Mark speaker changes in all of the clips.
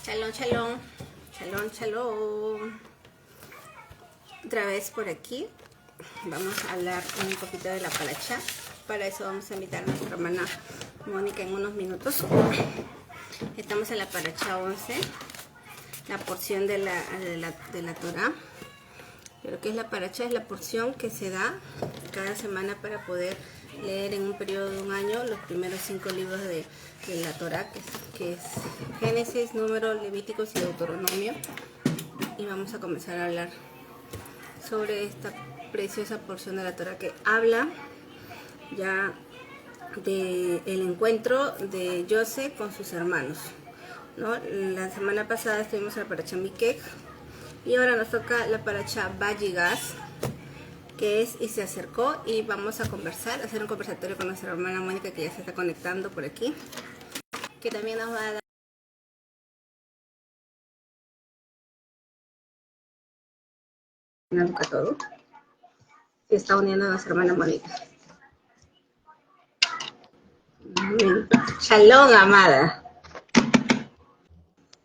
Speaker 1: Shalom, shalom, shalom, shalom. Otra vez por aquí vamos a hablar un poquito de la paracha. Para eso vamos a invitar a nuestra hermana Mónica en unos minutos. Estamos en la paracha 11, la porción de la Torah. Pero que es la paracha, es la porción que se da cada semana para poder leer en un periodo de un año los primeros 5 libros de la Torah, que es Génesis, Números, Levíticos y Deuteronomio. Y vamos a comenzar a hablar sobre esta preciosa porción de la Torah que habla ya del encuentro de José con sus hermanos, ¿no? La semana pasada estuvimos en la paracha Mikech y ahora nos toca la paracha Vayigas, que es y se acercó, y vamos a conversar, hacer un conversatorio con nuestra hermana Mónica, que ya se está conectando por aquí, que también nos va a dar a todo. Se está uniendo a nuestra hermana Mónica. Shalom, amada.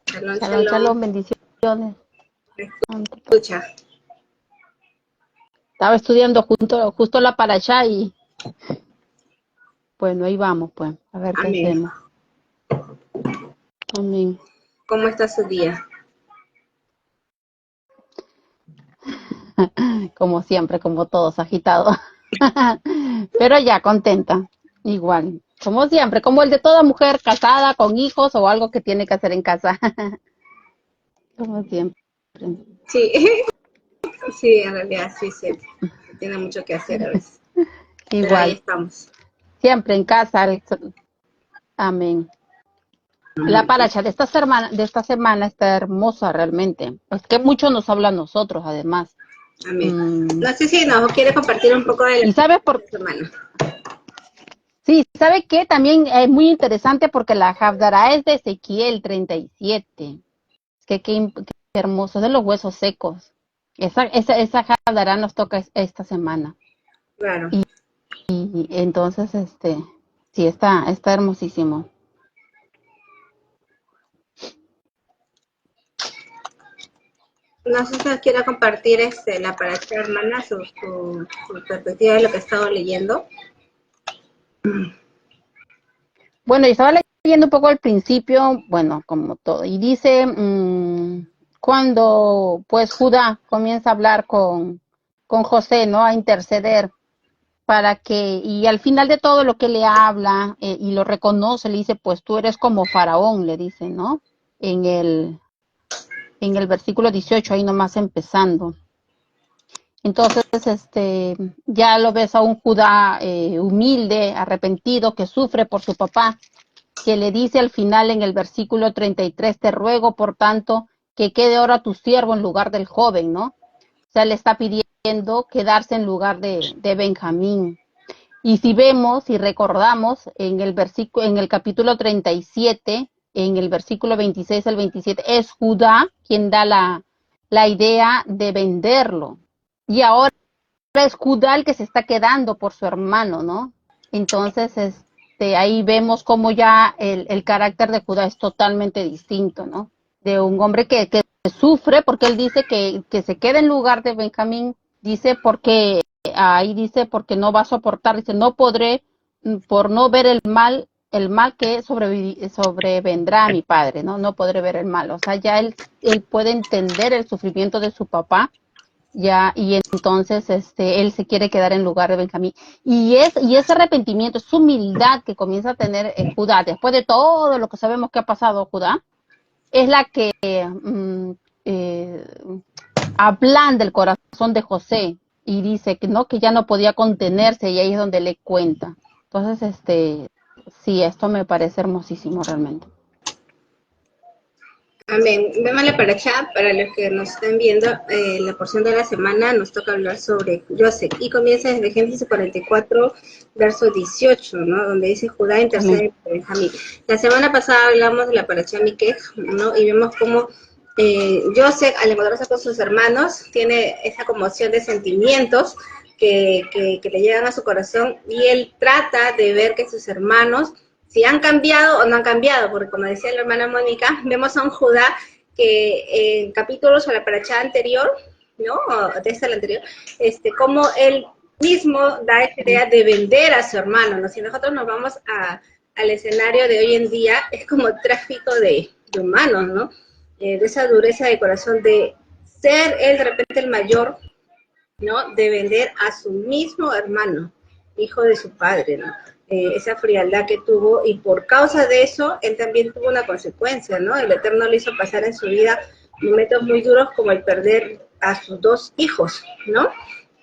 Speaker 1: Shalom,
Speaker 2: Shalom, shalom, bendiciones.
Speaker 1: Escucha.
Speaker 2: Estaba estudiando justo la parashá y bueno, ahí vamos, pues, a ver qué hacemos. Amén.
Speaker 1: ¿Cómo está su día?
Speaker 2: Como siempre, como todos, agitado. Pero ya, contenta, igual. Como siempre, como el de toda mujer casada, con hijos o algo que tiene que hacer en casa. Como siempre.
Speaker 1: Sí, sí, en realidad sí, tiene mucho que hacer a veces.
Speaker 2: Igual.
Speaker 1: Pero ahí estamos.
Speaker 2: Siempre en casa. Amén. La paracha de esta semana está hermosa realmente. Es que mucho nos habla a nosotros, además.
Speaker 1: Amén. No sé si nos quiere compartir un poco de la semana.
Speaker 2: Sí, ¿sabe qué? También es muy interesante porque la Havdará es de Ezequiel 37. Qué hermoso, de los huesos secos. Esa Havdará nos toca esta semana.
Speaker 1: Claro.
Speaker 2: Y entonces, sí, está hermosísimo.
Speaker 1: No sé si nos quiere compartir la paracha, hermana, su perspectiva de lo que ha estado leyendo.
Speaker 2: Bueno, yo estaba leyendo un poco al principio, bueno, como todo, y dice, cuando pues Judá comienza a hablar con José, ¿no? A interceder para que, y al final de todo lo que le habla y lo reconoce, le dice, pues tú eres como Faraón, le dice, ¿no? En el versículo 18, ahí nomás empezando. Entonces, ya lo ves a un Judá humilde, arrepentido, que sufre por su papá, que le dice al final en el versículo 33, te ruego, por tanto, que quede ahora tu siervo en lugar del joven, ¿no? O sea, le está pidiendo quedarse en lugar de Benjamín. Y si vemos y recordamos en el capítulo 37, en el versículo 26 al 27, es Judá quien da la idea de venderlo. Y ahora es Judá el que se está quedando por su hermano, ¿no? Entonces, ahí vemos cómo ya el carácter de Judá es totalmente distinto, ¿no? De un hombre que sufre porque él dice que se queda en lugar de Benjamín, dice porque no va a soportar, dice no podré por no ver el mal que sobrevendrá a mi padre, no podré ver el mal. O sea, ya él puede entender el sufrimiento de su papá, ya, y entonces él se quiere quedar en lugar de Benjamín. Y ese arrepentimiento, esa humildad que comienza a tener Judá, después de todo lo que sabemos que ha pasado Judá, es la que ablanda el corazón de José y dice que ya no podía contenerse, y ahí es donde le cuenta. Entonces, sí, esto me parece hermosísimo realmente.
Speaker 1: Amén. Vemos la paracha, para los que nos están viendo, la porción de la semana nos toca hablar sobre José, y comienza desde Génesis 44, verso 18, ¿no? Donde dice Judá intercede por Benjamín. La semana pasada hablamos de la paracha Mikech, ¿no? Y vemos cómo José, al encontrarse con sus hermanos, tiene esa conmoción de sentimientos que le llegan a su corazón, y él trata de ver que sus hermanos si han cambiado o no han cambiado, porque como decía la hermana Mónica, vemos a un Judá que en capítulos o la paracha anterior, ¿no? O desde el anterior, como él mismo da esta idea de vender a su hermano, ¿no? Si nosotros nos vamos al escenario de hoy en día, es como tráfico de humanos, ¿no? De esa dureza de corazón de ser él de repente el mayor, ¿no? De vender a su mismo hermano, hijo de su padre, ¿no? Esa frialdad que tuvo, y por causa de eso, él también tuvo una consecuencia, ¿no? El Eterno le hizo pasar en su vida momentos muy duros como el perder a sus dos hijos, ¿no?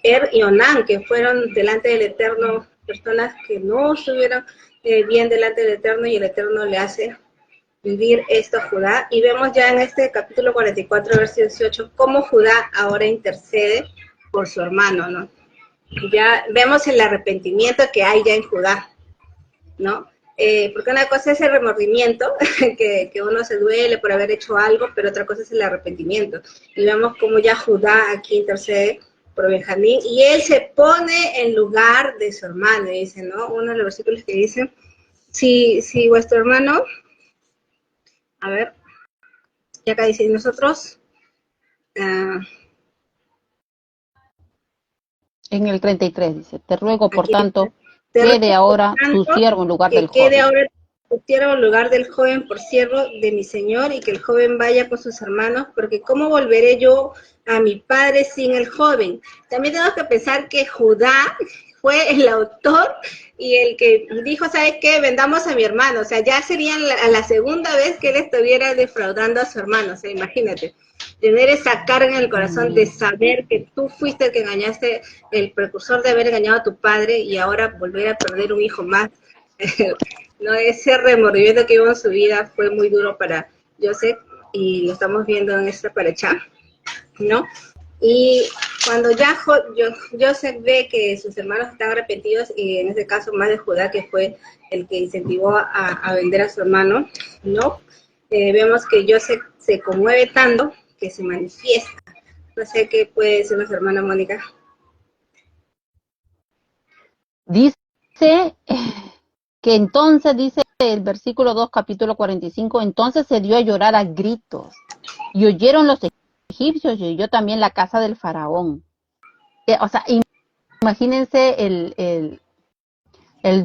Speaker 1: Y Onán, que fueron delante del Eterno personas que no estuvieron bien delante del Eterno, y el Eterno le hace vivir esto a Judá, y vemos ya en este capítulo 44, versículo 18, cómo Judá ahora intercede por su hermano, ¿no? Ya vemos el arrepentimiento que hay ya en Judá, ¿no? Porque una cosa es el remordimiento, que uno se duele por haber hecho algo, pero otra cosa es el arrepentimiento. Y vemos cómo ya Judá aquí intercede por Benjamín, y él se pone en lugar de su hermano, y dice, ¿no? Uno de los versículos que dice, si vuestro hermano, a ver, y acá dice, nosotros,
Speaker 2: En el 33 dice, te ruego por
Speaker 1: aquí
Speaker 2: tanto,
Speaker 1: te
Speaker 2: quede
Speaker 1: ruego, por
Speaker 2: ahora tu
Speaker 1: tanto,
Speaker 2: siervo en lugar
Speaker 1: que
Speaker 2: del
Speaker 1: quede
Speaker 2: joven.
Speaker 1: ahora tu siervo en lugar del joven por siervo de mi señor, y que el joven vaya con sus hermanos, porque ¿cómo volveré yo a mi padre sin el joven? También tenemos que pensar que Judá fue el autor y el que dijo, ¿sabes qué? Vendamos a mi hermano. O sea, ya sería la segunda vez que él estuviera defraudando a su hermano. O sea, imagínate, tener esa carga en el corazón de saber que tú fuiste el que engañaste, el precursor de haber engañado a tu padre, y ahora volver a perder un hijo más. No, ese remordimiento que hubo en su vida fue muy duro para Joseph, y lo estamos viendo en esta paracha, ¿no? Y cuando ya Joseph ve que sus hermanos están arrepentidos, y en este caso más de Judá, que fue el que incentivó a vender a su hermano, ¿no? Vemos que Joseph se conmueve tanto que se manifiesta. No sé qué puede decir nuestra hermana Mónica.
Speaker 2: Dice que entonces, dice el versículo 2, capítulo 45, entonces se dio a llorar a gritos, y oyeron los egipcios, y oyó también la casa del faraón. O sea, imagínense el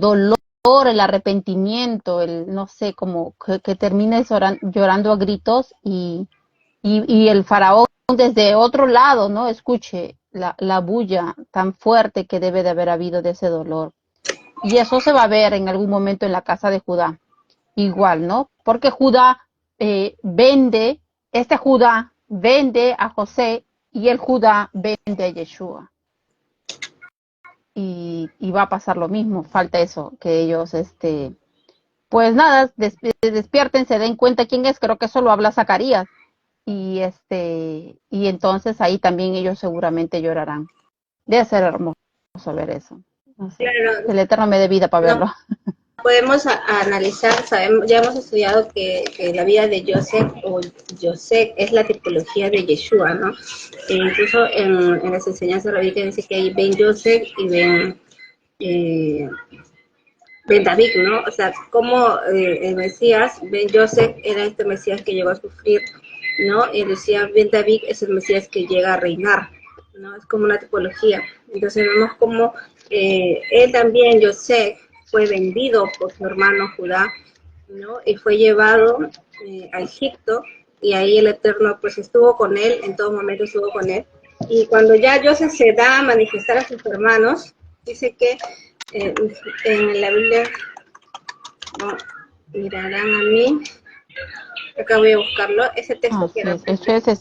Speaker 2: dolor, el arrepentimiento, no sé, como que termines llorando a gritos, y el faraón desde otro lado, ¿no? Escuche la bulla tan fuerte que debe de haber habido de ese dolor. Y eso se va a ver en algún momento en la casa de Judá. Igual, ¿no? Porque Judá Judá vende a José, y el Judá vende a Yeshua. Y va a pasar lo mismo, falta eso, que ellos, pues nada, despierten, se den cuenta quién es, creo que eso lo habla Zacarías, y entonces ahí también ellos seguramente llorarán. Debe ser hermoso ver eso. No sé,
Speaker 1: Claro,
Speaker 2: el Eterno me dé vida para
Speaker 1: no
Speaker 2: verlo.
Speaker 1: podemos analizar, sabemos, ya hemos estudiado que la vida de Joseph o Joseph es la tipología de Yeshua, ¿no? Incluso en las enseñanzas rabínicas dice que hay Ben Joseph y Ben David, ¿no? O sea, como el Mesías, Ben Joseph era este Mesías que llegó a sufrir, ¿no? Y decía, Ben David es el Mesías que llega a reinar, ¿no? Es como una tipología. Entonces vemos como él también, Joseph, fue vendido por su hermano Judá, ¿no? Y fue llevado a Egipto, y ahí el Eterno pues estuvo con él, en todo momento estuvo con él. Y cuando ya Joseph se da a manifestar a sus hermanos, dice que en la Biblia, no, mirarán a mí, acá voy a buscarlo, ese texto que
Speaker 2: Así
Speaker 1: era
Speaker 2: es, eso es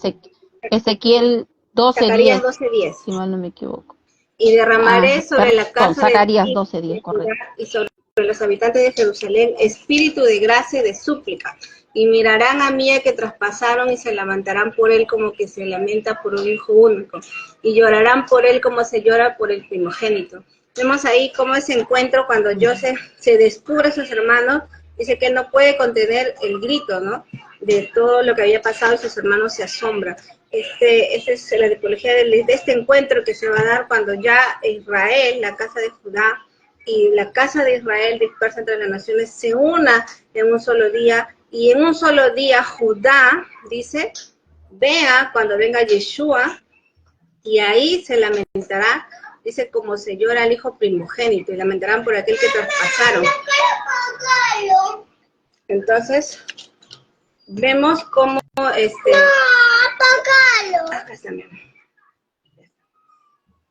Speaker 2: Ezequiel 12:10,
Speaker 1: Zacarías 12:10.
Speaker 2: si mal no me equivoco.
Speaker 1: Y derramaré
Speaker 2: Ah,
Speaker 1: sobre la
Speaker 2: perdón,
Speaker 1: casa de
Speaker 2: Zacarías
Speaker 1: David
Speaker 2: 12:10,
Speaker 1: de Judá
Speaker 2: correcto.
Speaker 1: y sobre los habitantes de Jerusalén espíritu de gracia y de súplica, y mirarán a mí a que traspasaron, y se lamentarán por él como que se lamenta por un hijo único, y llorarán por él como se llora por el primogénito. Vemos ahí cómo ese encuentro, cuando Joseph se descubre a sus hermanos, dice que él no puede contener el grito, ¿no? De todo lo que había pasado, y sus hermanos se asombran. Esta es la tipología de este encuentro que se va a dar cuando ya Israel, la casa de Judá, y la casa de Israel dispersa entre las naciones se una en un solo día, y en un solo día Judá, dice, vea cuando venga Yeshua, y ahí se lamentará, dice, como se llora al hijo primogénito, y lamentarán por aquel que traspasaron. Entonces, vemos cómo, acá está, mi amor.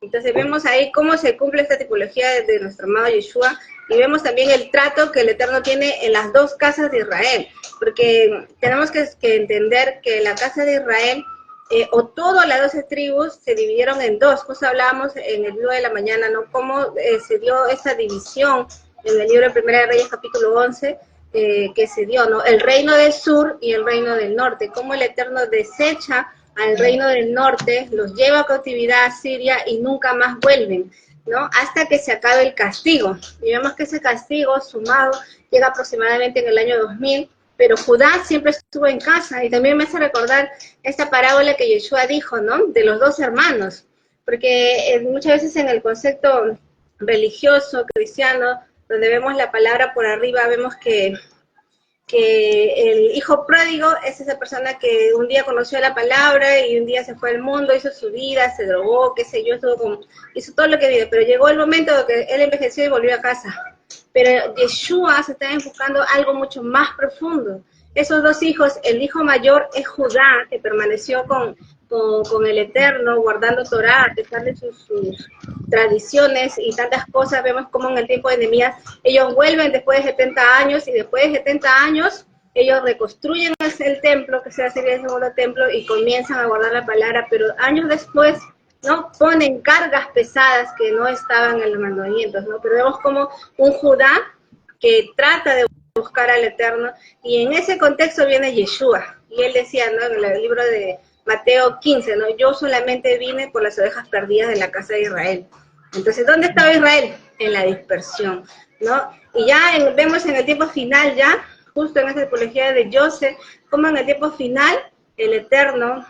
Speaker 1: Entonces vemos ahí cómo se cumple esta tipología de nuestro amado Yeshua, y vemos también el trato que el Eterno tiene en las dos casas de Israel, porque tenemos que entender que la casa de Israel, o todas las 12 tribus, se dividieron en dos. Pues hablábamos en el video de la mañana, ¿no? Cómo se dio esa división en el libro de Primera de Reyes, capítulo 11, que se dio, ¿no? El reino del sur y el reino del norte, cómo el Eterno desecha al reino del norte, los lleva a cautividad a Siria y nunca más vuelven, ¿no? Hasta que se acabe el castigo. Y vemos que ese castigo sumado llega aproximadamente en el año 2000, pero Judá siempre estuvo en casa. Y también me hace recordar esta parábola que Yeshua dijo, ¿no? De los dos hermanos, porque muchas veces en el concepto religioso, cristiano, donde vemos la palabra por arriba, vemos que el hijo pródigo es esa persona que un día conoció la palabra y un día se fue al mundo, hizo su vida, se drogó, qué sé yo, hizo todo lo que vive, pero llegó el momento de que él envejeció y volvió a casa. Pero Yeshua se está enfocando algo mucho más profundo. Esos dos hijos, el hijo mayor es Judá, que permaneció con el Eterno, guardando Torah, a pesar de sus tradiciones y tantas cosas. Vemos como en el tiempo de Nehemías, ellos vuelven después de 70 años, y después de 70 años, ellos reconstruyen el templo, que se sería el segundo templo, y comienzan a guardar la palabra, pero años después, ¿no? Ponen cargas pesadas que no estaban en los mandamientos, ¿no? Pero vemos como un Judá que trata de buscar al Eterno, y en ese contexto viene Yeshua, y él decía, ¿no? En el libro de Mateo 15, ¿no? Yo solamente vine por las ovejas perdidas de la casa de Israel. Entonces, ¿dónde estaba Israel? En la dispersión, ¿no? Y ya vemos en el tiempo final, ya, justo en esa tipología de Joseph, como en el tiempo final, el Eterno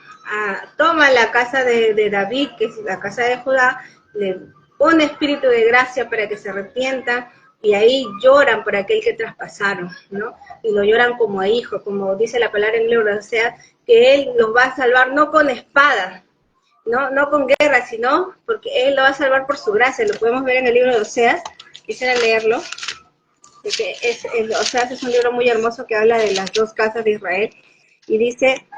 Speaker 1: toma la casa de David, que es la casa de Judá, le pone espíritu de gracia para que se arrepientan, y ahí lloran por aquel que traspasaron, ¿no? Y lo lloran como a hijo, como dice la palabra en el libro, o sea, que Él los va a salvar no con espada, no con guerra, sino porque Él lo va a salvar por su gracia. Lo podemos ver en el libro de Oseas, quisiera leerlo, porque Oseas es un libro muy hermoso que habla de las dos casas de Israel, y dice,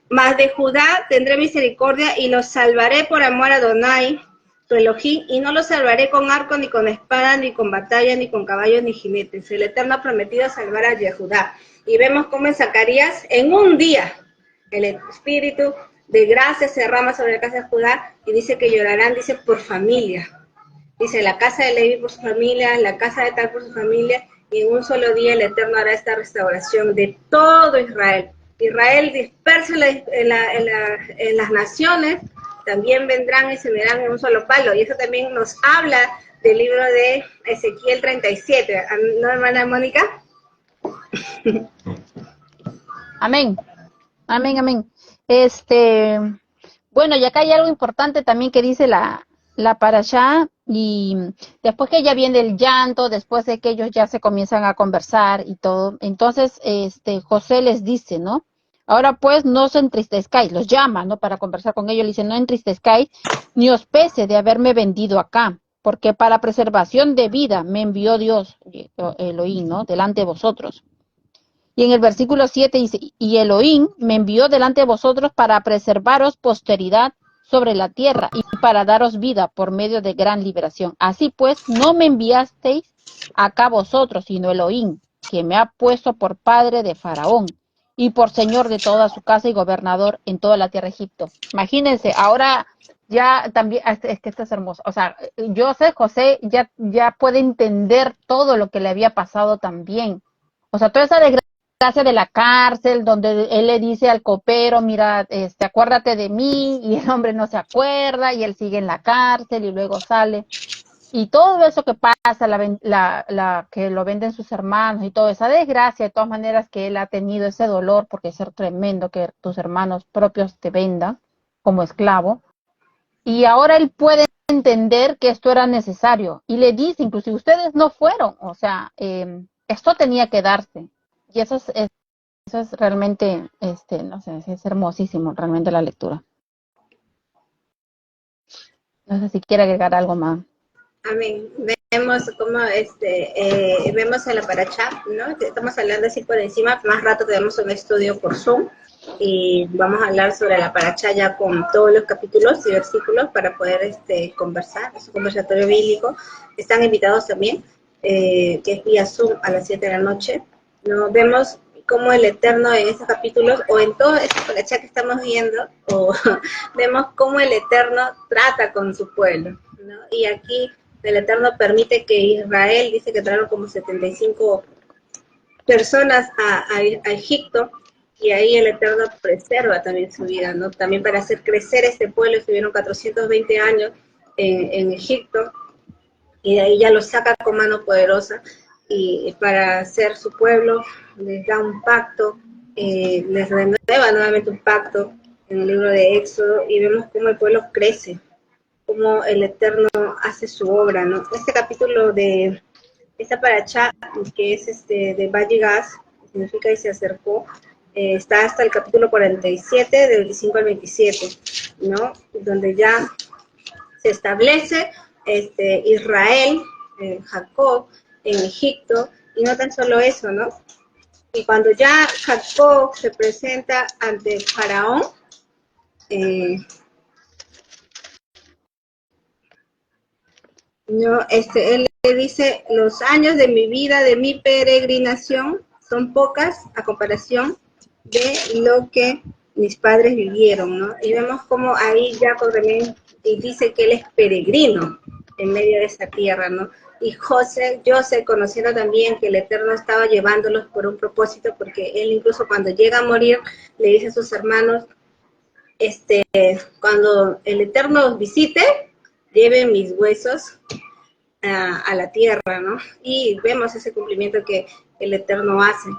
Speaker 1: mas de Judá tendré misericordia y los salvaré por amor a Adonai, tu Elohim, y no los salvaré con arco, ni con espada, ni con batalla, ni con caballos, ni jinetes. El Eterno ha prometido salvar a Yehudá. Y vemos cómo en Zacarías, en un día, el espíritu de gracia se derrama sobre la casa de Judá, y dice que llorarán, dice, por familia. Dice, la casa de Leví por su familia, la casa de tal por su familia, y en un solo día el Eterno hará esta restauración de todo Israel. Israel dispersa en las naciones, también vendrán y se verán en un solo palo. Y eso también nos habla del libro de Ezequiel 37. ¿No, hermana Mónica?
Speaker 2: Amén, amén, amén. Bueno, y acá hay algo importante también que dice la parashá, y después que ya viene el llanto, después de que ellos ya se comienzan a conversar y todo, entonces José les dice, ¿no? Ahora pues no os entristezcáis, los llama, ¿no? Para conversar con ellos, le dice, no entristezcáis, ni os pese de haberme vendido acá, porque para preservación de vida me envió Dios, Elohim, ¿no? Delante de vosotros. Y en el versículo 7 dice, y Elohim me envió delante de vosotros para preservaros posteridad sobre la tierra y para daros vida por medio de gran liberación. Así pues, no me enviasteis acá vosotros, sino Elohim, que me ha puesto por padre de Faraón y por señor de toda su casa y gobernador en toda la tierra de Egipto. Imagínense, ahora ya también, es que esto es hermoso. O sea, José ya puede entender todo lo que le había pasado también. O sea, toda esa desgracia de la cárcel, donde él le dice al copero, mira, acuérdate de mí, y el hombre no se acuerda, y él sigue en la cárcel, y luego sale. Y todo eso que pasa, que lo venden sus hermanos, y toda esa desgracia, de todas maneras que él ha tenido ese dolor, porque es tremendo que tus hermanos propios te vendan como esclavo. Y ahora él puede entender que esto era necesario. Y le dice, inclusive, ustedes no fueron. O sea, esto tenía que darse. Y eso es realmente, no sé, es hermosísimo realmente la lectura. No sé si quiere agregar algo más.
Speaker 1: Amén. Vemos cómo vemos en la paracha, ¿no? Estamos hablando así por encima, más rato tenemos un estudio por Zoom y vamos a hablar sobre la paracha ya con todos los capítulos y versículos para poder conversar, es un conversatorio bíblico. Están invitados también, que es vía Zoom a las 7 de la noche. ¿No? Vemos cómo el Eterno en estos capítulos o en todo este paracha que estamos viendo, o vemos cómo el Eterno trata con su pueblo, ¿no? Y aquí el Eterno permite que Israel, dice que trajeron como 75 personas a Egipto, y ahí el Eterno preserva también su vida, ¿no? También para hacer crecer este pueblo, estuvieron 420 años en Egipto, y de ahí ya los saca con mano poderosa, y para hacer su pueblo, les da un pacto, les renueva nuevamente un pacto en el libro de Éxodo, y vemos cómo el pueblo crece, cómo el Eterno hace su obra, ¿no? Este capítulo de esta paracha, que es de Vallegas, significa y se acercó, está hasta el capítulo 47, del 25 al 27, ¿no? Donde ya se establece Israel, Jacob, en Egipto, y no tan solo eso, ¿no? Y cuando ya Jacob se presenta ante Faraón, no, él le dice, los años de mi vida, de mi peregrinación, son pocas a comparación de lo que mis padres vivieron, ¿no? Y vemos como ahí Jacob también dice que él es peregrino en medio de esa tierra, ¿no? Y José, conociendo también que el Eterno estaba llevándolos por un propósito, porque él incluso cuando llega a morir, le dice a sus hermanos, cuando el Eterno os visite, lleven mis huesos a la tierra, ¿no? Y vemos ese cumplimiento que el Eterno hace,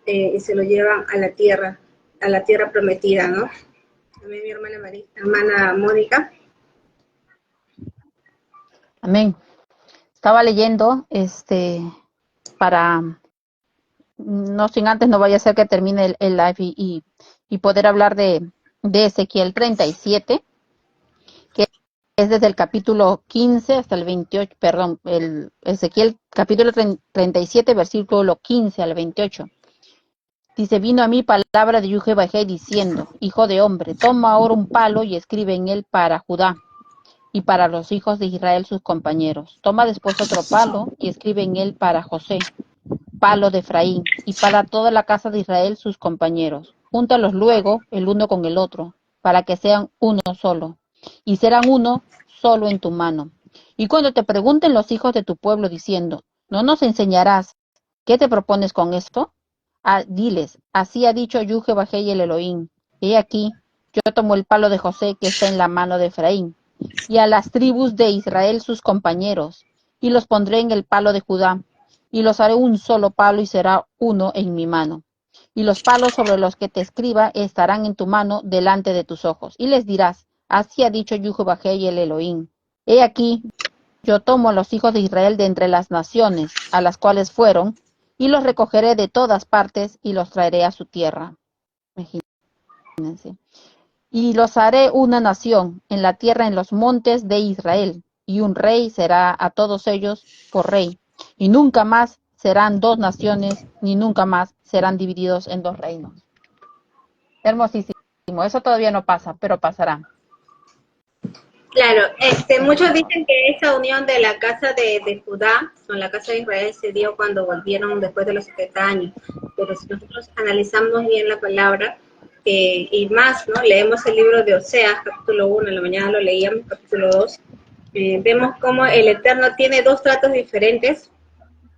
Speaker 1: y se lo llevan a la tierra prometida, ¿no? También mi hermana Mónica.
Speaker 2: Amén. Estaba leyendo, para, no sin antes, no vaya a ser que termine el live y poder hablar de Ezequiel 37, que es desde el capítulo 15 hasta el 28, perdón, el Ezequiel capítulo 37, versículo 15 al 28. Dice, vino a mí palabra de Yuhe Bajé diciendo, hijo de hombre, toma ahora un palo y escribe en él para Judá y para los hijos de Israel sus compañeros. Toma después otro palo y escribe en él para José, palo de Efraín, y para toda la casa de Israel sus compañeros. Júntalos luego el uno con el otro, para que sean uno solo, y serán uno solo en tu mano. Y cuando te pregunten los hijos de tu pueblo diciendo, ¿no nos enseñarás qué te propones con esto? Diles, así ha dicho Yuhe Bajé el Elohim. He aquí, yo tomo el palo de José que está en la mano de Efraín, y a las tribus de Israel sus compañeros, y los pondré en el palo de Judá, y los haré un solo palo y será uno en mi mano. Y los palos sobre los que te escriba estarán en tu mano delante de tus ojos. Y les dirás, así ha dicho Yuhu Bajé el Elohim. He aquí, yo tomo a los hijos de Israel de entre las naciones a las cuales fueron, y los recogeré de todas partes y los traeré a su tierra. Imagínense. Y los haré una nación en la tierra en los montes de Israel, y un rey será a todos ellos por rey, y nunca más serán dos naciones, ni nunca más serán divididos en dos reinos. Hermosísimo. Eso todavía no pasa, pero pasará.
Speaker 1: Claro, muchos dicen que esa unión de la casa de Judá con la casa de Israel se dio cuando volvieron después de los 70 años, pero si nosotros analizamos bien la palabra, y más, ¿no? Leemos el libro de Oseas, capítulo 1, en la mañana lo leíamos, capítulo 2, vemos cómo el Eterno tiene dos tratos diferentes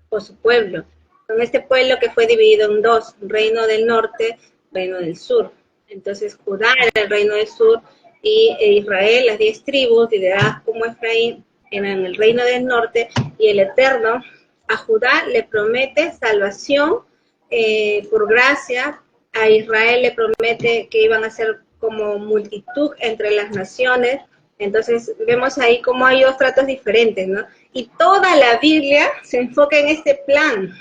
Speaker 1: por su pueblo, con este pueblo que fue dividido en dos, reino del norte, reino del sur. Entonces Judá era el reino del sur, y Israel, las 10 tribus, lideradas como Efraín, eran el reino del norte, y el Eterno a Judá le promete salvación por gracia, a Israel le promete que iban a ser como multitud entre las naciones, Entonces vemos ahí cómo hay dos tratos diferentes, ¿no? Y toda la Biblia se enfoca en este plan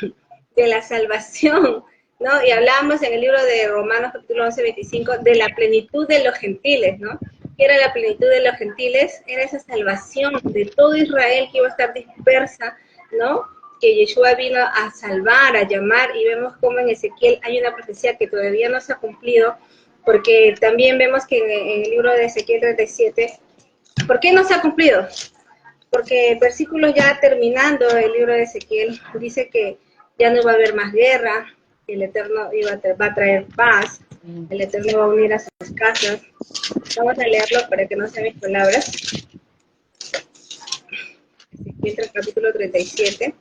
Speaker 1: de la salvación, ¿no? Y hablábamos en el libro de Romanos capítulo 11, 25, de la plenitud de los gentiles, ¿no? ¿Qué era la plenitud de los gentiles? Era esa salvación de todo Israel que iba a estar dispersa, ¿no? Que Yeshua vino a salvar, a llamar, y vemos cómo en Ezequiel hay una profecía que todavía no se ha cumplido, porque también vemos que en el libro de Ezequiel 37, ¿por qué no se ha cumplido? Porque versículos ya terminando el libro de Ezequiel, dice que ya no va a haber más guerra, el Eterno va a traer paz, el Eterno va a unir a sus casas. Vamos a leerlo para que no sean mis palabras. Ezequiel capítulo 37.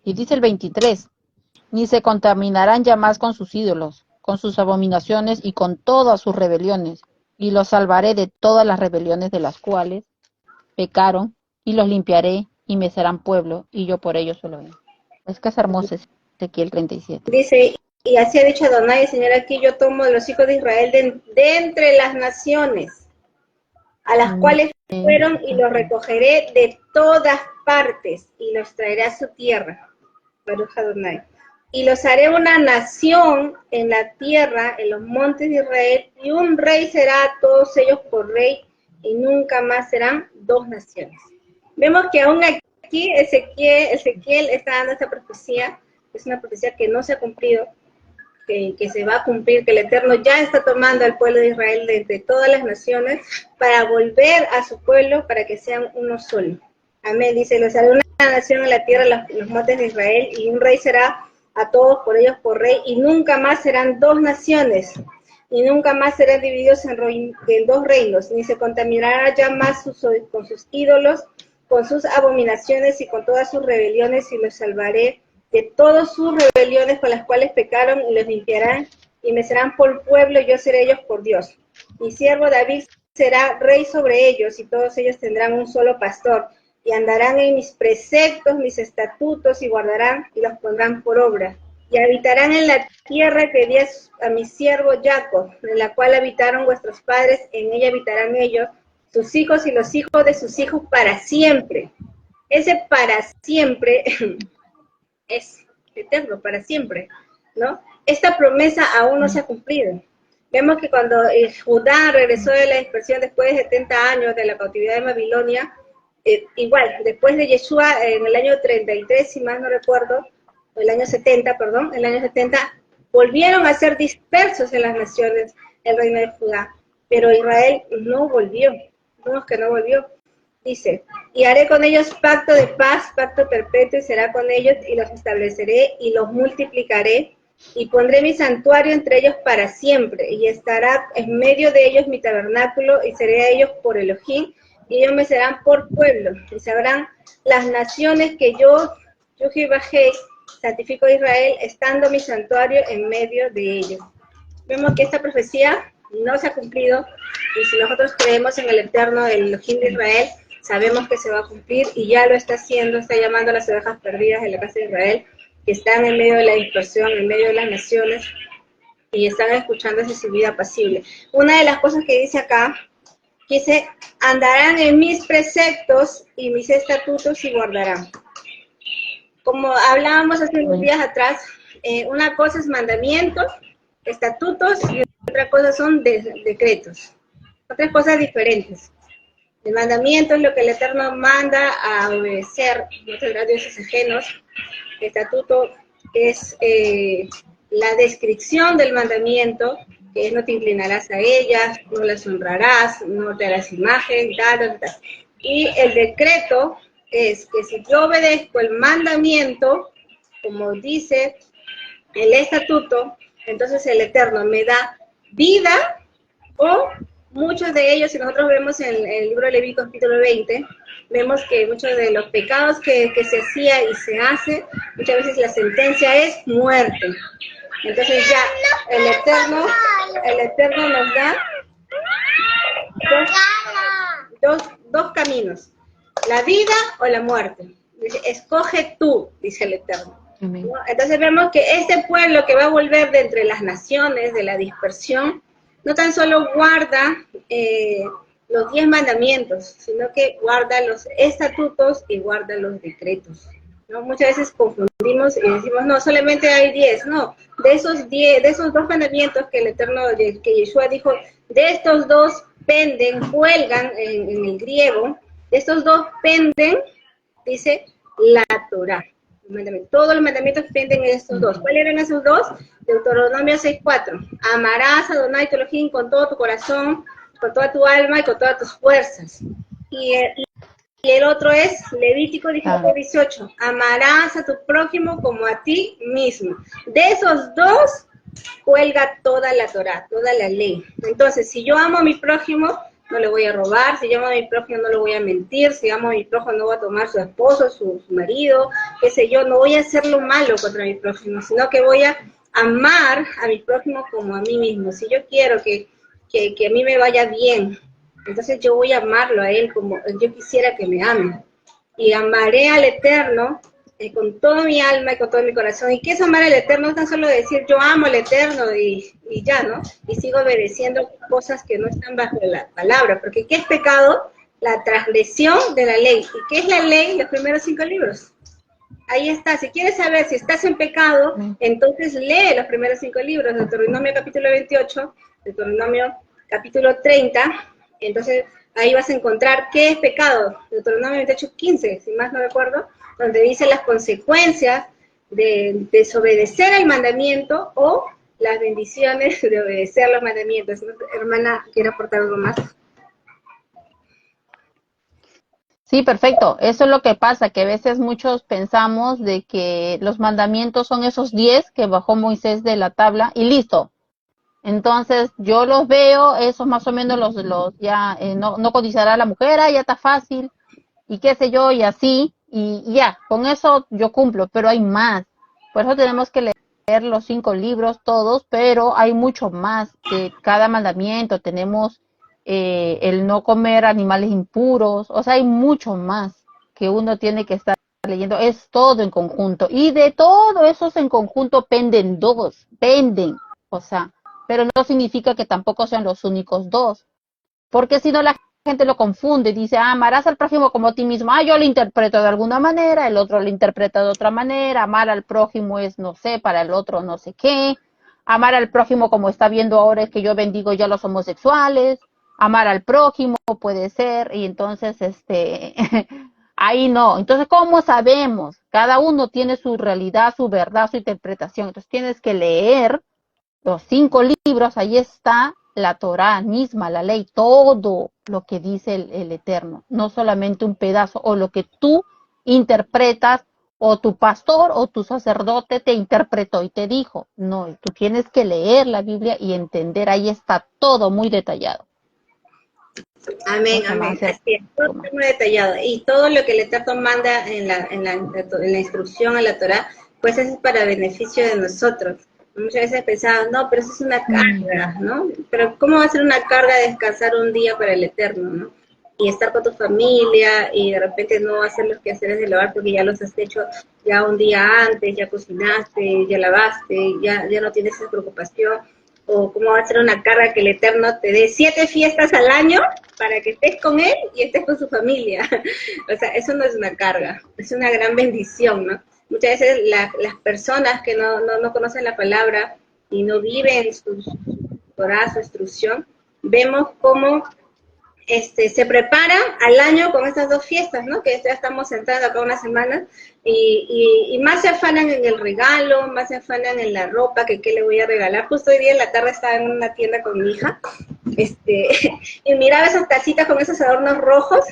Speaker 2: Y dice el 23, ni se contaminarán ya más con sus ídolos, con sus abominaciones y con todas sus rebeliones, y los salvaré de todas las rebeliones de las cuales pecaron, y los limpiaré, y me serán pueblo, y yo por ellos solo. Es que es hermoso Ezequiel 37.
Speaker 1: Dice, y así ha dicho Adonai, Señor, aquí yo tomo de los hijos de Israel de entre las naciones, a las cuales fueron, y los recogeré de todas partes, y los traeré a su tierra. Baruch Adonai. Y los haré una nación en la tierra, en los montes de Israel, y un rey será a todos ellos por rey, y nunca más serán dos naciones. Vemos que aún aquí Ezequiel está dando esta profecía, es una profecía que no se ha cumplido, que se va a cumplir, que el Eterno ya está tomando al pueblo de Israel de todas las naciones para volver a su pueblo, para que sean uno solo. Amén. Dice, los haré una nación en la tierra, los montes de Israel, y un rey será a todos por ellos por rey, y nunca más serán dos naciones, y nunca más serán divididos en dos reinos, ni se contaminará ya más con sus ídolos, con sus abominaciones y con todas sus rebeliones, y los salvaré de todas sus rebeliones con las cuales pecaron, y los limpiarán, y me serán por pueblo, y yo seré ellos por Dios. Mi siervo David será rey sobre ellos, y todos ellos tendrán un solo pastor, y andarán en mis preceptos, mis estatutos, y guardarán, y los pondrán por obra. Y habitarán en la tierra que di a mi siervo Jacob, en la cual habitaron vuestros padres, en ella habitarán ellos, sus hijos y los hijos de sus hijos para siempre. Ese para siempre es eterno, para siempre, ¿no? Esta promesa aún no se ha cumplido. Vemos que cuando Judá regresó de la dispersión después de 70 años de la cautividad de Babilonia, igual, después de Yeshua, en el año 33, si más no recuerdo, el año 70, volvieron a ser dispersos en las naciones, el reino de Judá, pero Israel no volvió, vemos que no volvió. Dice, y haré con ellos pacto de paz, pacto perpetuo, y será con ellos, y los estableceré, y los multiplicaré, y pondré mi santuario entre ellos para siempre, y estará en medio de ellos mi tabernáculo, y seré a ellos por Elohim, y ellos me serán por pueblo, y sabrán las naciones que yo Jehová, santifico a Israel, estando mi santuario en medio de ellos. Vemos que esta profecía no se ha cumplido, y si nosotros creemos en el eterno, el Elohim de Israel, sabemos que se va a cumplir, y ya lo está haciendo, está llamando a las ovejas perdidas de la casa de Israel, que están en medio de la dispersión, en medio de las naciones, y están escuchando esa subida apacible. Una de las cosas que dice acá, dice, andarán en mis preceptos y mis estatutos y guardarán. Como hablábamos hace unos días atrás, una cosa es mandamientos, estatutos, y otra cosa son decretos. Otras cosas diferentes. El mandamiento es lo que el Eterno manda a obedecer, no tendrás dioses ajenos. El estatuto es la descripción del mandamiento, que es no te inclinarás a ellas, no las honrarás, no te harás imagen, tal. Y el decreto es que si yo obedezco el mandamiento, como dice el estatuto, entonces el Eterno me da vida, o muchos de ellos, si nosotros vemos en el libro de Levítico capítulo 20, vemos que muchos de los pecados que se hacía y se hace, muchas veces la sentencia es muerte. Entonces ya el Eterno nos da dos caminos, la vida o la muerte. Dice, escoge tú, dice el Eterno. ¿No? Entonces vemos que este pueblo que va a volver de entre las naciones, de la dispersión, no tan solo guarda los 10 mandamientos, sino que guarda los estatutos y guarda los decretos, ¿no? Muchas veces confundimos y decimos, no, solamente hay 10, no, de esos 10, de esos 2 mandamientos que el Eterno, que Yeshua dijo, de estos 2 penden, cuelgan en el griego, de estos 2 penden, dice, la Torah. Todos los mandamientos penden en estos 2. ¿Cuáles eran esos 2? Deuteronomio 6:4. Amarás a Adonai tu Elohim con todo tu corazón, con toda tu alma y con todas tus fuerzas. Y el otro es Levítico 18:18. Amarás a tu prójimo como a ti mismo. De esos 2 cuelga toda la Torah, toda la ley. Entonces, si yo amo a mi prójimo, no le voy a robar, si yo amo a mi prójimo no le voy a mentir, si amo a mi prójimo no voy a tomar su esposo, su marido, qué sé yo, no voy a hacer lo malo contra mi prójimo, sino que voy a amar a mi prójimo como a mí mismo. Si yo quiero que a mí me vaya bien, entonces yo voy a amarlo a él como yo quisiera que me ame. Y amaré al Eterno con toda mi alma y con todo mi corazón. ¿Y qué es amar al Eterno? No es tan solo decir yo amo al Eterno y ya, ¿no? Y sigo obedeciendo cosas que no están bajo la palabra, porque ¿qué es pecado? La transgresión de la ley. ¿Y qué es la ley? Los primeros 5 libros. Ahí está. Si quieres saber si estás en pecado, entonces lee los primeros 5 libros, Deuteronomio capítulo 28, Deuteronomio capítulo 30, entonces ahí vas a encontrar qué es pecado, Deuteronomio 28:15, si más no recuerdo, donde dice las consecuencias de desobedecer el mandamiento o las bendiciones de obedecer los mandamientos. Hermana, ¿quiere aportar algo más?
Speaker 2: Sí, perfecto. Eso es lo que pasa, que a veces muchos pensamos de que los mandamientos son esos 10 que bajó Moisés de la tabla y listo. Entonces yo los veo, esos más o menos los ya, no codiciará a la mujer, ya está fácil, y qué sé yo, y así, y ya, con eso yo cumplo, pero hay más. Por eso tenemos que leer los 5 libros todos, pero hay mucho más de cada mandamiento. Tenemos el no comer animales impuros, o sea, hay mucho más que uno tiene que estar leyendo. Es todo en conjunto, y de todo esos en conjunto penden 2, o sea, pero no significa que tampoco sean los únicos 2, porque si no la gente lo confunde y dice, amarás al prójimo como a ti mismo. Yo lo interpreto de alguna manera, el otro lo interpreta de otra manera. Amar al prójimo es, no sé, para el otro no sé qué. Amar al prójimo, como está viendo ahora, es que yo bendigo ya a los homosexuales. Amar al prójimo puede ser, y entonces ahí no. Entonces, ¿cómo sabemos? Cada uno tiene su realidad, su verdad, su interpretación. Entonces tienes que leer los 5 libros, ahí está la Torá misma, la ley, todo lo que dice el Eterno, no solamente un pedazo, o lo que tú interpretas, o tu pastor o tu sacerdote te interpretó y te dijo. No, tú tienes que leer la Biblia y entender, ahí está todo muy detallado.
Speaker 1: Amén, amén. Así es, todo muy detallado. Y todo lo que el Eterno manda en la instrucción a la Torah, pues es para beneficio de nosotros. Muchas veces pensamos, no, pero eso es una carga, ¿no? Pero ¿cómo va a ser una carga descansar un día para el Eterno, ¿no? Y estar con tu familia y de repente no hacer los quehaceres del hogar porque ya los has hecho ya un día antes, ya cocinaste, ya lavaste, ya no tienes esa preocupación. O cómo va a ser una carga que el Eterno te dé 7 fiestas al año para que estés con él y estés con su familia. O sea, eso no es una carga, es una gran bendición, ¿no? Muchas veces las personas que no conocen la palabra y no viven su Torah, su instrucción, vemos cómo se prepara al año con estas 2 fiestas, ¿no? Que ya estamos entrando acá unas semanas, y más se afanan en el regalo, más se afanan en la ropa, que qué le voy a regalar. Justo hoy día en la tarde estaba en una tienda con mi hija, y miraba esas tacitas con esos adornos rojos,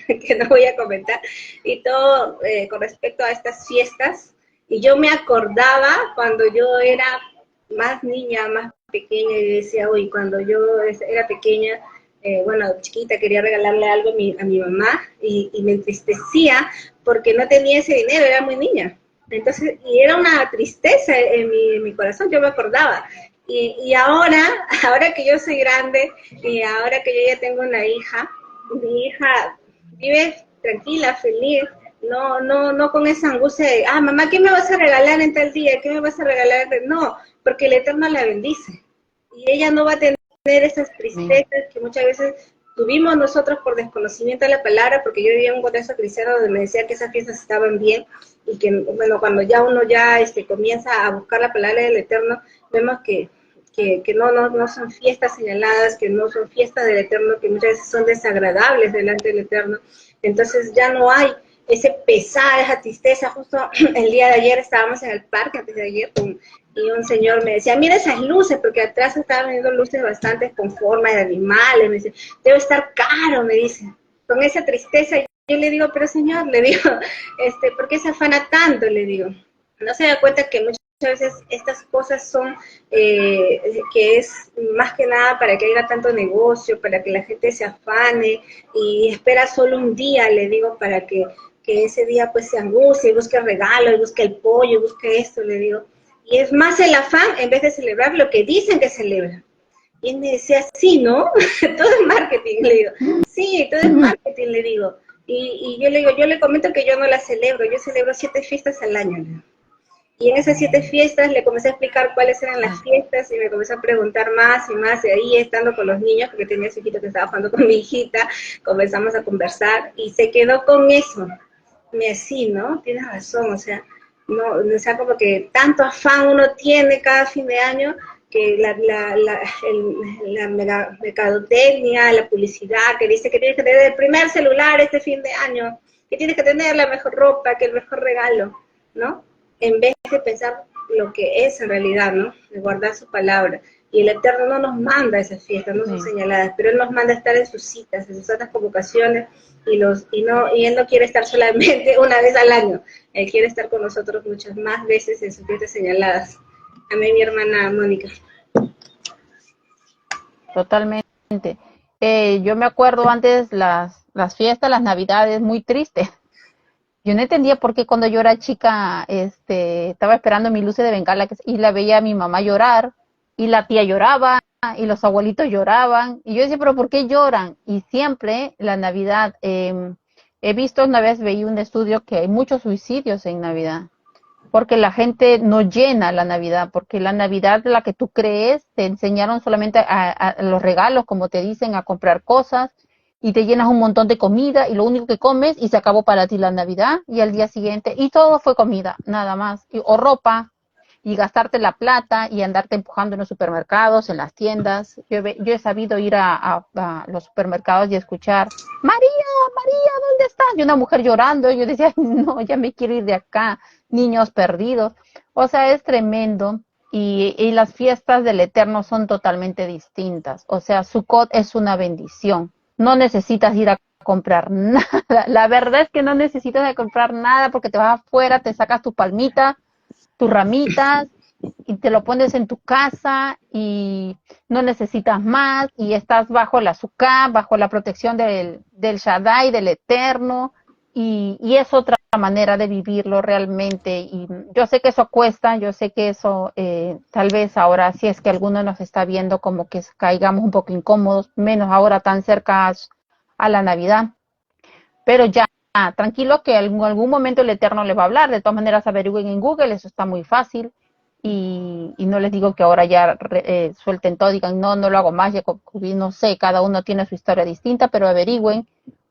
Speaker 1: que no voy a comentar, y todo con respecto a estas fiestas, y yo me acordaba cuando yo era más niña, más pequeña, y decía, uy, cuando yo era pequeña, bueno, chiquita, quería regalarle algo a mi mamá y me entristecía porque no tenía ese dinero, era muy niña. Entonces, y era una tristeza en mi corazón, yo me acordaba. Y ahora que yo soy grande y ahora que yo ya tengo una hija, mi hija vive tranquila, feliz, no con esa angustia de, mamá, ¿qué me vas a regalar en tal día? ¿Qué me vas a regalar? No, porque el Eterno la bendice. Y ella no va a tener esas tristezas que muchas veces tuvimos nosotros por desconocimiento de la palabra, porque yo vivía en un contexto cristiano donde me decía que esas fiestas estaban bien, y que, bueno, cuando ya uno ya comienza a buscar la palabra del Eterno, vemos que no son fiestas señaladas, que no son fiestas del Eterno, que muchas veces son desagradables delante del Eterno. Entonces ya no hay ese pesar, esa tristeza. Justo el día de ayer estábamos en el parque, antes de ayer, y un señor me decía, mira esas luces, porque atrás estaban viendo luces bastante con forma de animales. Me dice, debe estar caro, me dice, con esa tristeza. Yo le digo, pero señor, le digo, ¿por qué se afana tanto? Le digo, no se da cuenta que muchas veces estas cosas son, que es más que nada para que haya tanto negocio, para que la gente se afane y espera solo un día, le digo, para que ese día pues se angustie, busque regalo, y busque el pollo, busque esto, le digo. Y es más el afán en vez de celebrar lo que dicen que celebran. Y él me decía, sí, ¿no? Todo es marketing, le digo. Sí, todo es marketing, le digo. Y yo le digo, yo le comento que yo no la celebro, yo celebro 7 fiestas al año. Y en esas 7 fiestas le comencé a explicar cuáles eran las fiestas y me comencé a preguntar más y más. Y ahí estando con los niños, porque tenía su hijito que estaba jugando con mi hijita, comenzamos a conversar y se quedó con eso. Me decía, ¿no? Tienes razón, o sea, no, o sea, como que tanto afán uno tiene cada fin de año que la mercadotecnia, la publicidad que dice que tienes que tener el primer celular este fin de año, que tienes que tener la mejor ropa, que el mejor regalo, ¿no? En vez de pensar lo que es en realidad, ¿no? De guardar su palabra. Y el Eterno no nos manda esas fiestas, no son señaladas, pero Él nos manda a estar en sus citas, en sus otras convocaciones, y Él no quiere estar solamente una vez al año, Él quiere estar con nosotros muchas más veces en sus fiestas señaladas. Amén, mi hermana Mónica.
Speaker 2: Totalmente. Yo me acuerdo antes las fiestas, las navidades, muy tristes. Yo no entendía por qué cuando yo era chica, estaba esperando mi luces de bengala y la veía a mi mamá llorar, y la tía lloraba, y los abuelitos lloraban, y yo decía, pero ¿por qué lloran? Y siempre la Navidad, he visto, una vez veí un estudio que hay muchos suicidios en Navidad, porque la gente no llena la Navidad, porque la Navidad, la que tú crees, te enseñaron solamente a los regalos, como te dicen, a comprar cosas, y te llenas un montón de comida, y lo único que comes, y se acabó para ti la Navidad, y al día siguiente, y todo fue comida, nada más, o ropa, y gastarte la plata, y andarte empujando en los supermercados, en las tiendas. Yo he sabido ir a los supermercados y escuchar, María, María, ¿dónde estás? Y una mujer llorando, y yo decía, no, ya me quiero ir de acá, niños perdidos. O sea, es tremendo. Y las fiestas del Eterno son totalmente distintas. O sea, Sukkot es una bendición. No necesitas ir a comprar nada. La verdad es que no necesitas de comprar nada, porque te vas afuera, te sacas tu palmita, tus ramitas, y te lo pones en tu casa, y no necesitas más, y estás bajo la azúcar, bajo la protección del Shaddai, del Eterno, y es otra manera de vivirlo realmente. Y yo sé que eso cuesta, yo sé que eso, tal vez ahora, si es que alguno nos está viendo, como que caigamos un poco incómodos, menos ahora tan cerca a la Navidad, pero ya, tranquilo, que en algún momento el Eterno le va a hablar. De todas maneras, averigüen en Google, eso está muy fácil. Y no les digo que ahora ya suelten todo, digan, no, no lo hago más, ya no sé, cada uno tiene su historia distinta, pero averigüen,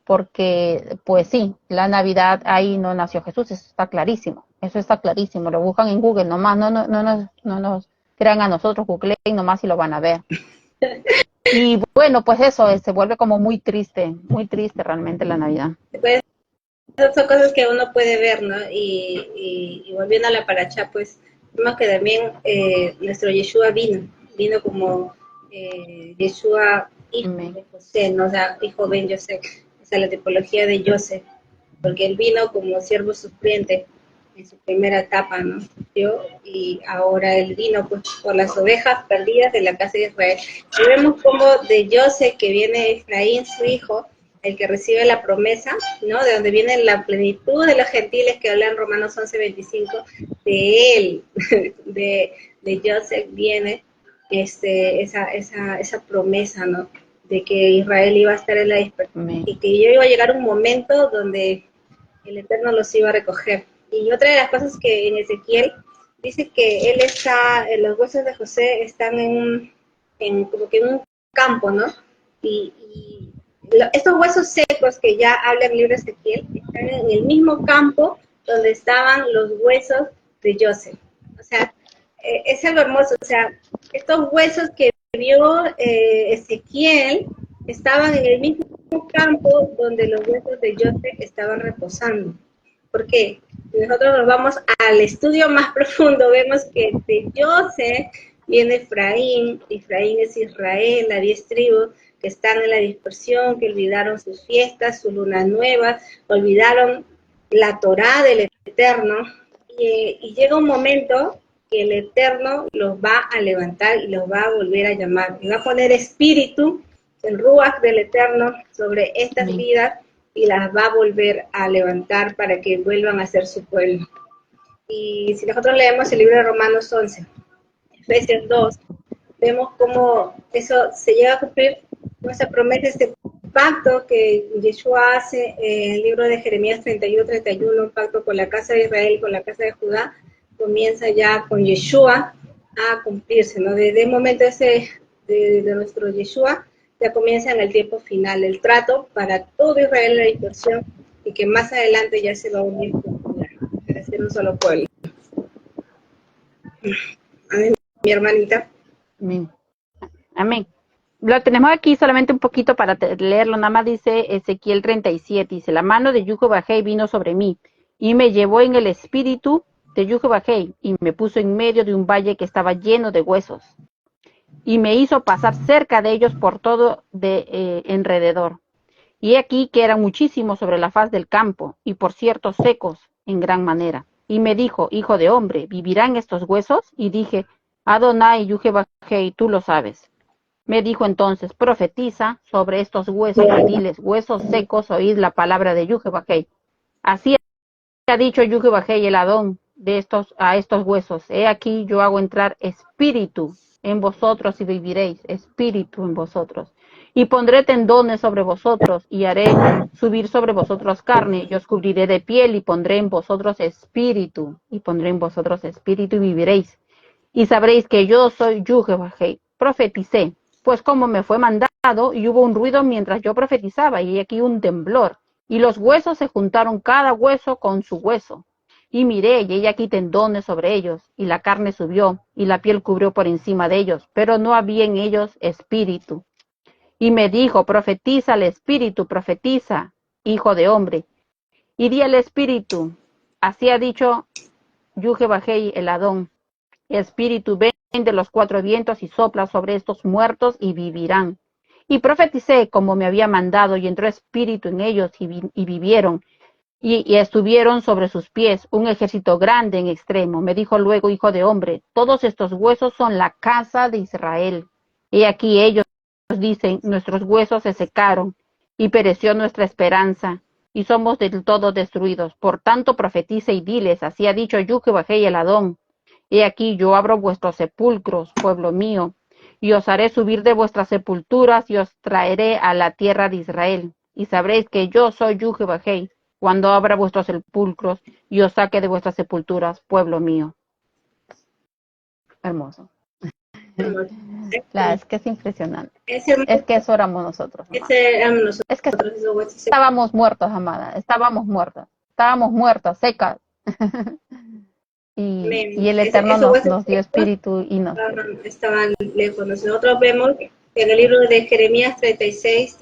Speaker 2: porque pues sí, la Navidad, ahí no nació Jesús, eso está clarísimo, lo buscan en Google nomás, no nos crean a nosotros, googleen nomás y lo van a ver. Y bueno, pues eso, se vuelve como muy triste realmente la Navidad.
Speaker 1: Pues, son cosas que uno puede ver, ¿no? Y volviendo a la paracha, pues vemos que también nuestro Yeshua vino como Yeshua, hijo
Speaker 2: Amén.
Speaker 1: de José, ¿no? O sea, hijo Ben Yosef, o sea, la tipología de Joseph, porque él vino como siervo sufriente en su primera etapa, ¿no? Y ahora él vino pues por las ovejas perdidas de la casa de Israel. Y vemos como de Joseph, que viene Efraín, su hijo, el que recibe la promesa, ¿no? De donde viene la plenitud de los gentiles que hablan Romanos 11:25, de él, de Joseph viene esa promesa, ¿no? De que Israel iba a estar en la dispersión y que iba a llegar un momento donde el Eterno los iba a recoger. Y otra de las cosas que en Ezequiel dice que él está, los huesos de José están como que en un campo, ¿no? Estos huesos secos que ya habla el libro de Ezequiel están en el mismo campo donde estaban los huesos de Joseph. O sea, es algo hermoso. O sea, estos huesos que vio Ezequiel estaban en el mismo campo donde los huesos de Joseph estaban reposando. ¿Por qué? Si nosotros nos vamos al estudio más profundo, vemos que de Joseph viene Efraín. Efraín es Israel, las 10 tribus que están en la dispersión, que olvidaron sus fiestas, sus lunas nuevas, olvidaron la Torá del Eterno, y llega un momento que el Eterno los va a levantar y los va a volver a llamar, y va a poner espíritu, el Ruach del Eterno sobre estas vidas, y las va a volver a levantar para que vuelvan a ser su pueblo. Y si nosotros leemos el libro de Romanos 11, Efesios 2, vemos cómo eso se llega a cumplir, nuestra promesa, este pacto que Yeshua hace en el libro de Jeremías 31, un pacto con la casa de Israel, con la casa de Judá, comienza ya con Yeshua a cumplirse, ¿no? Desde el momento ese de nuestro Yeshua, ya comienza en el tiempo final, el trato para todo Israel en la dispersión, y que más adelante ya se va a unir para ser un solo pueblo. Amén, mi hermanita.
Speaker 2: Amén. Amén. Lo tenemos aquí solamente un poquito para leerlo, nada más dice Ezequiel 37, dice, la mano de Yuhebahei vino sobre mí, y me llevó en el espíritu de Yuhebahei, y me puso en medio de un valle que estaba lleno de huesos, y me hizo pasar cerca de ellos por todo alrededor. Y aquí que eran muchísimos sobre la faz del campo, y por cierto secos en gran manera. Y me dijo, hijo de hombre, ¿vivirán estos huesos? Y dije, Adonai Yuhebahei, tú lo sabes. Me dijo entonces, profetiza sobre estos huesos y diles, huesos secos, oíd la palabra de Yuhebahei. Así ha dicho Yuhebahei el Adón a estos huesos. He aquí yo hago entrar espíritu en vosotros y viviréis, espíritu en vosotros. Y pondré tendones sobre vosotros y haré subir sobre vosotros carne y os cubriré de piel y pondré en vosotros espíritu y viviréis. Y sabréis que yo soy Yuhebahei. Profeticé. Pues como me fue mandado, y hubo un ruido mientras yo profetizaba, y aquí un temblor, y los huesos se juntaron cada hueso con su hueso. Y miré, y he aquí tendones sobre ellos, y la carne subió, y la piel cubrió por encima de ellos, pero no había en ellos espíritu. Y me dijo, profetiza al espíritu, profetiza, hijo de hombre. Y di al espíritu, así ha dicho Yuhebahei el Adón, espíritu, ven de los 4 vientos y sopla sobre estos muertos y vivirán. Y profeticé como me había mandado, y entró espíritu en ellos y vivieron, y estuvieron sobre sus pies un ejército grande en extremo. Me dijo luego, hijo de hombre, todos estos huesos son la casa de Israel. Y aquí ellos dicen, nuestros huesos se secaron, y pereció nuestra esperanza, y somos del todo destruidos. Por tanto profetiza y diles, así ha dicho Yuhebahei el Adón, he aquí yo abro vuestros sepulcros, pueblo mío, y os haré subir de vuestras sepulturas, y os traeré a la tierra de Israel. Y sabréis que yo soy Yuhebahei, cuando abra vuestros sepulcros, y os saque de vuestras sepulturas, pueblo mío. Hermoso. Es que es impresionante. Es que eso éramos nosotros. Es que estábamos muertos, amada. Estábamos muertas, secas. Y el Eterno nos dio espíritu y nos
Speaker 1: estaban lejos. Nosotros vemos en el libro de Jeremías 36,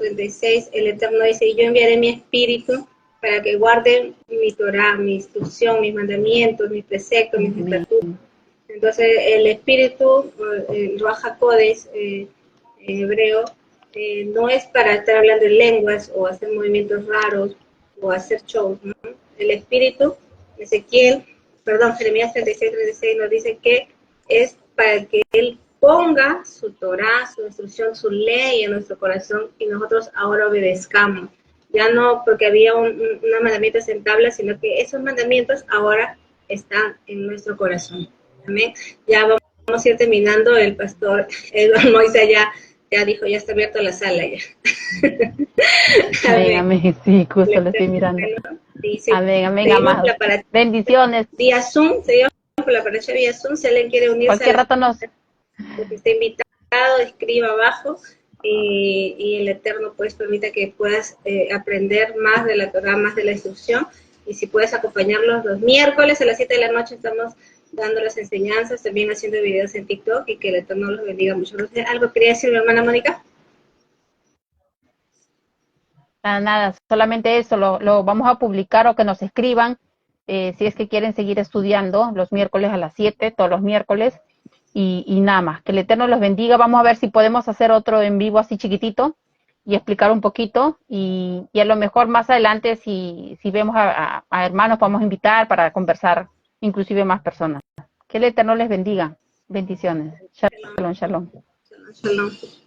Speaker 1: el Eterno dice, y yo enviaré mi espíritu para que guarden mi Torah, mi instrucción, mis mandamientos, mis preceptos, mis estatutos. Entonces el espíritu, el Ruach HaKodesh en hebreo, no es para estar hablando en lenguas o hacer movimientos raros o hacer shows, ¿no? El espíritu, Jeremías 36 nos dice que es para que Él ponga su Torah, su instrucción, su ley en nuestro corazón, y nosotros ahora obedezcamos. Ya no porque había unos mandamientos en tabla, sino que esos mandamientos ahora están en nuestro corazón. Amén. Ya vamos a ir terminando. El pastor Edward Moisa ya dijo, ya está abierta la sala ya.
Speaker 2: Amén, sí, justo lo estoy mirando.
Speaker 1: Dice,
Speaker 2: amén, amado. Bendiciones.
Speaker 1: Vía Zoom, seguimos por la paracha vía Zoom, si alguien quiere unirse.
Speaker 2: Cualquier rato
Speaker 1: porque está invitado, escriba abajo. y el Eterno pues permita que puedas aprender más de la Torah, más de la instrucción, y si puedes acompañarlos los miércoles a las 7 de la noche estamos dando las enseñanzas, también haciendo videos en TikTok, y que el Eterno los bendiga mucho. ¿Algo quería decir mi hermana Mónica?
Speaker 2: Nada, nada, solamente eso, lo vamos a publicar o que nos escriban si es que quieren seguir estudiando los miércoles a las 7, todos los miércoles, y nada más, que el Eterno los bendiga. Vamos a ver si podemos hacer otro en vivo así chiquitito y explicar un poquito, y a lo mejor más adelante si vemos a hermanos podemos invitar para conversar inclusive más personas. Que el Eterno les bendiga. Bendiciones.
Speaker 1: Shalom,
Speaker 2: Shalom, shalom.
Speaker 1: shalom.